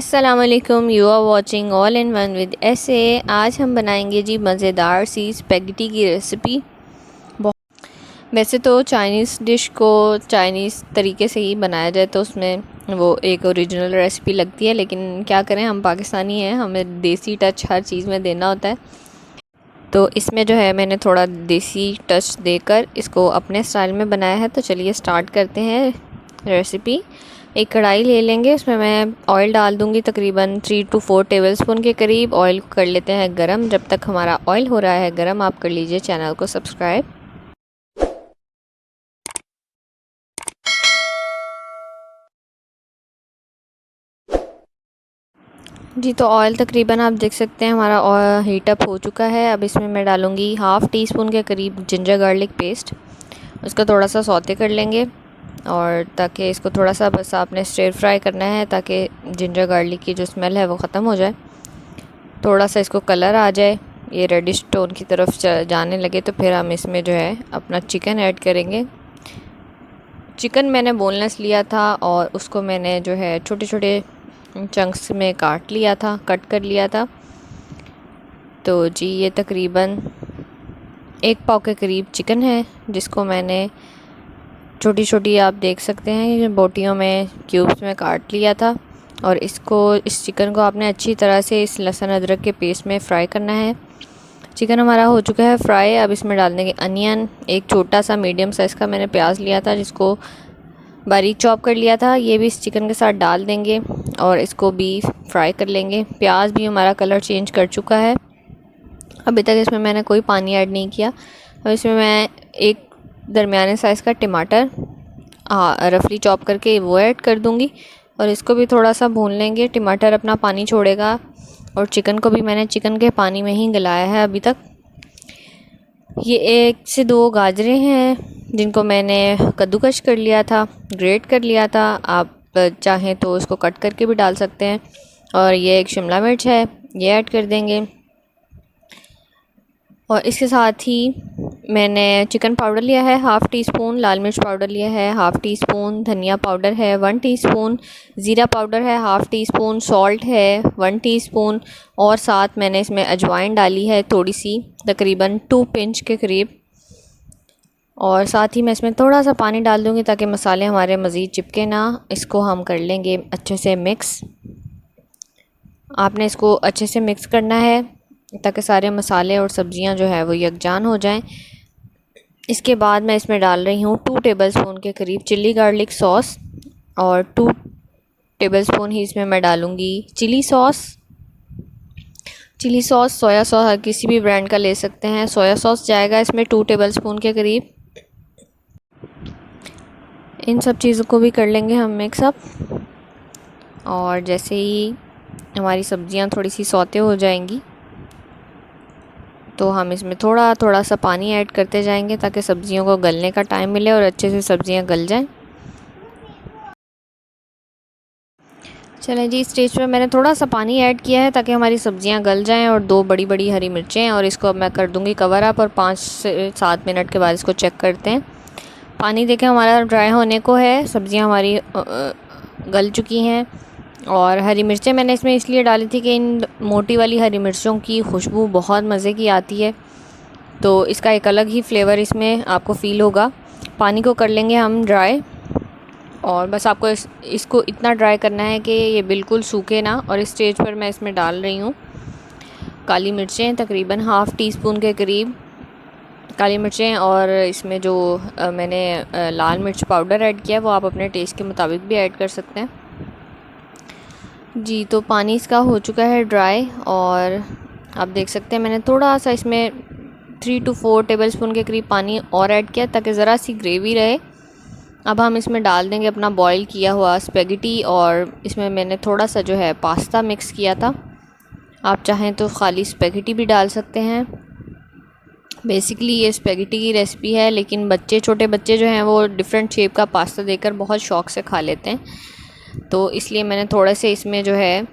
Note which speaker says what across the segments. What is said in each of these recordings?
Speaker 1: अस्सलामुअलैकुम, you are watching all in one with ऐसे। आज हम बनाएंगे जी मज़ेदार सी स्पेगेटी की रेसिपी। वैसे तो चाइनीज़ डिश को चाइनीज़ तरीके से ही बनाया जाए तो उसमें वो एक ओरिजिनल रेसिपी लगती है, लेकिन क्या करें, हम पाकिस्तानी हैं, हमें देसी टच हर चीज़ में देना होता है। तो इसमें जो है मैंने थोड़ा देसी टच देकर इसको अपने स्टाइल में बनाया है। तो चलिए स्टार्ट करते हैं रेसिपी। एक कढ़ाई ले लेंगे, उसमें मैं ऑयल डाल दूंगी, तकरीबन 3 to 4 टेबलस्पून के करीब। ऑयल कर लेते हैं गरम। जब तक हमारा ऑयल हो रहा है गरम, आप कर लीजिए चैनल को सब्सक्राइब। जी, तो ऑयल तकरीबन आप देख सकते हैं हमारा ऑयल हीटअप हो चुका है। अब इसमें मैं डालूँगी हाफ़ टी स्पून के करीब जिंजर गार्लिक पेस्ट। उसका थोड़ा सा सौते कर लेंगे, और ताकि इसको थोड़ा सा बस आपने स्टिर फ्राई करना है ताकि जिंजर गार्लिक की जो स्मेल है वो ख़त्म हो जाए। थोड़ा सा इसको कलर आ जाए, ये रेडिश टोन की तरफ जाने लगे, तो फिर हम इसमें जो है अपना चिकन ऐड करेंगे। चिकन मैंने बोनलेस लिया था और उसको मैंने जो है छोटे छोटे चंक्स में काट लिया था, कट कर लिया था। तो जी ये तकरीबन 1 पाव के करीब चिकन है, जिसको मैंने छोटी छोटी, आप देख सकते हैं, बोटियों में क्यूब्स में काट लिया था। और इस चिकन को आपने अच्छी तरह से इस लहसुन अदरक के पेस्ट में फ्राई करना है। चिकन हमारा हो चुका है फ्राई। अब इसमें डाल देंगे अनियन। एक छोटा सा मीडियम साइज़ का मैंने प्याज लिया था, जिसको बारीक चॉप कर लिया था, ये भी इस चिकन के साथ डाल देंगे और इसको भी फ्राई कर लेंगे। प्याज भी हमारा कलर चेंज कर चुका है। अभी तक इसमें मैंने कोई पानी ऐड नहीं किया। अब इसमें मैं एक दरमियाने साइज़ का टमाटर रफली चॉप करके वो ऐड कर दूंगी, और इसको भी थोड़ा सा भून लेंगे। टमाटर अपना पानी छोड़ेगा, और चिकन को भी मैंने चिकन के पानी में ही गलाया है अभी तक। ये 1 से 2 गाजरें हैं, जिनको मैंने कद्दूकश कर लिया था, ग्रेट कर लिया था। आप चाहें तो इसको कट करके भी डाल सकते हैं। और ये एक शिमला मिर्च है, ये ऐड कर देंगे। और इसके साथ ही मैंने चिकन पाउडर लिया है हाफ़ टी स्पून, लाल मिर्च पाउडर लिया है हाफ़ टी स्पून, धनिया पाउडर है 1 टीस्पून, ज़ीरा पाउडर है हाफ़ टी स्पून, सॉल्ट है 1 टीस्पून, और साथ मैंने इसमें अजवाइन डाली है थोड़ी सी, तकरीबन 2 पिंच के करीब। और साथ ही मैं इसमें थोड़ा सा पानी डाल दूँगी ताकि मसाले हमारे मज़ीद चिपके ना। इसको हम कर लेंगे अच्छे से मिक्स। आपने इसको अच्छे से मिक्स करना है ताकि सारे मसाले और सब्ज़ियां जो है वो यकजान हो जाएं। इसके बाद मैं इसमें डाल रही हूँ 2 टेबलस्पून के करीब चिल्ली गार्लिक सॉस, और 2 टेबलस्पून ही इसमें मैं डालूँगी chilli sauce. Chilli sauce, soya sauce किसी भी ब्रांड का ले सकते हैं। सोया सॉस जाएगा इसमें 2 टेबलस्पून के करीब। इन सब चीज़ों को भी कर लेंगे हम मिक्सअप। और जैसे ही हमारी सब्ज़ियाँ थोड़ी सी सौते हो जाएंगी, तो हम इसमें थोड़ा थोड़ा सा पानी ऐड करते जाएंगे ताकि सब्ज़ियों को गलने का टाइम मिले और अच्छे से सब्ज़ियाँ गल जाएं। चलें जी, इस स्टेज पे मैंने थोड़ा सा पानी ऐड किया है ताकि हमारी सब्ज़ियाँ गल जाएं, और 2 बड़ी बड़ी हरी मिर्चें, और इसको अब मैं कर दूँगी कवर अप, और 5 से 7 मिनट के बाद इसको चेक करते हैं। पानी देखें हमारा ड्राई होने को है, सब्ज़ियाँ हमारी गल चुकी हैं। और हरी मिर्चें मैंने इसमें इसलिए डाली थी कि इन मोटी वाली हरी मिर्चों की खुशबू बहुत मज़े की आती है, तो इसका एक अलग ही फ्लेवर इसमें आपको फ़ील होगा। पानी को कर लेंगे हम ड्राई, और बस आपको इसको इतना ड्राई करना है कि ये बिल्कुल सूखे ना। और इस स्टेज पर मैं इसमें डाल रही हूँ काली मिर्चें, तकरीबन हाफ़ टी स्पून के करीब काली मिर्चें। और इसमें जो मैंने लाल मिर्च पाउडर ऐड किया है वो आप अपने टेस्ट के मुताबिक भी ऐड कर सकते हैं। जी, तो पानी इसका हो चुका है ड्राई, और आप देख सकते हैं मैंने थोड़ा सा इसमें 3 to 4 टेबलस्पून के करीब पानी और ऐड किया ताकि ज़रा सी ग्रेवी रहे। अब हम इसमें डाल देंगे अपना बॉईल किया हुआ स्पेगेटी, और इसमें मैंने थोड़ा सा जो है पास्ता मिक्स किया था। आप चाहें तो खाली स्पेगेटी भी डाल सकते हैं। बेसिकली ये स्पेगेटी की रेसिपी है, लेकिन छोटे बच्चे जो हैं वो डिफरेंट शेप का पास्ता देकर बहुत शौक़ से खा लेते हैं, तो इसलिए मैंने थोड़े से इसमें जो है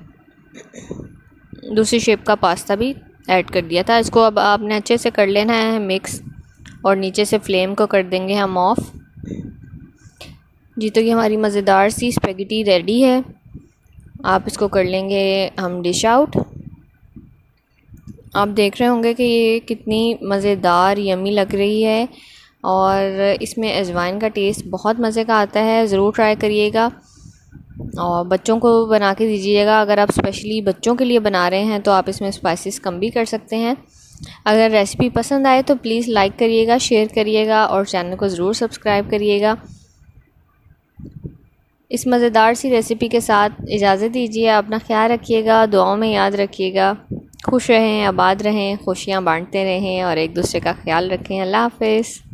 Speaker 1: दूसरी शेप का पास्ता भी ऐड कर दिया था। इसको अब आपने अच्छे से कर लेना है मिक्स, और नीचे से फ्लेम को कर देंगे हम ऑफ़। जी, तो ये हमारी मज़ेदार सी स्पेगेटी रेडी है। आप इसको कर लेंगे हम डिश आउट। आप देख रहे होंगे कि ये कितनी मज़ेदार यमी लग रही है और इसमें अजवाइन का टेस्ट बहुत मज़े का आता है। ज़रूर ट्राई करिएगा और बच्चों को बना के दीजिएगा। अगर आप स्पेशली बच्चों के लिए बना रहे हैं तो आप इसमें स्पाइसेस कम भी कर सकते हैं। अगर रेसिपी पसंद आए तो प्लीज़ लाइक करिएगा, शेयर करिएगा और चैनल को ज़रूर सब्सक्राइब करिएगा। इस मज़ेदार सी रेसिपी के साथ इजाज़त दीजिए। अपना ख्याल रखिएगा, दुआओं में याद रखिएगा। खुश रहें, आबाद रहें, खुशियाँ बांटते रहें और एक दूसरे का ख्याल रखें। अल्लाह हाफ़िज़।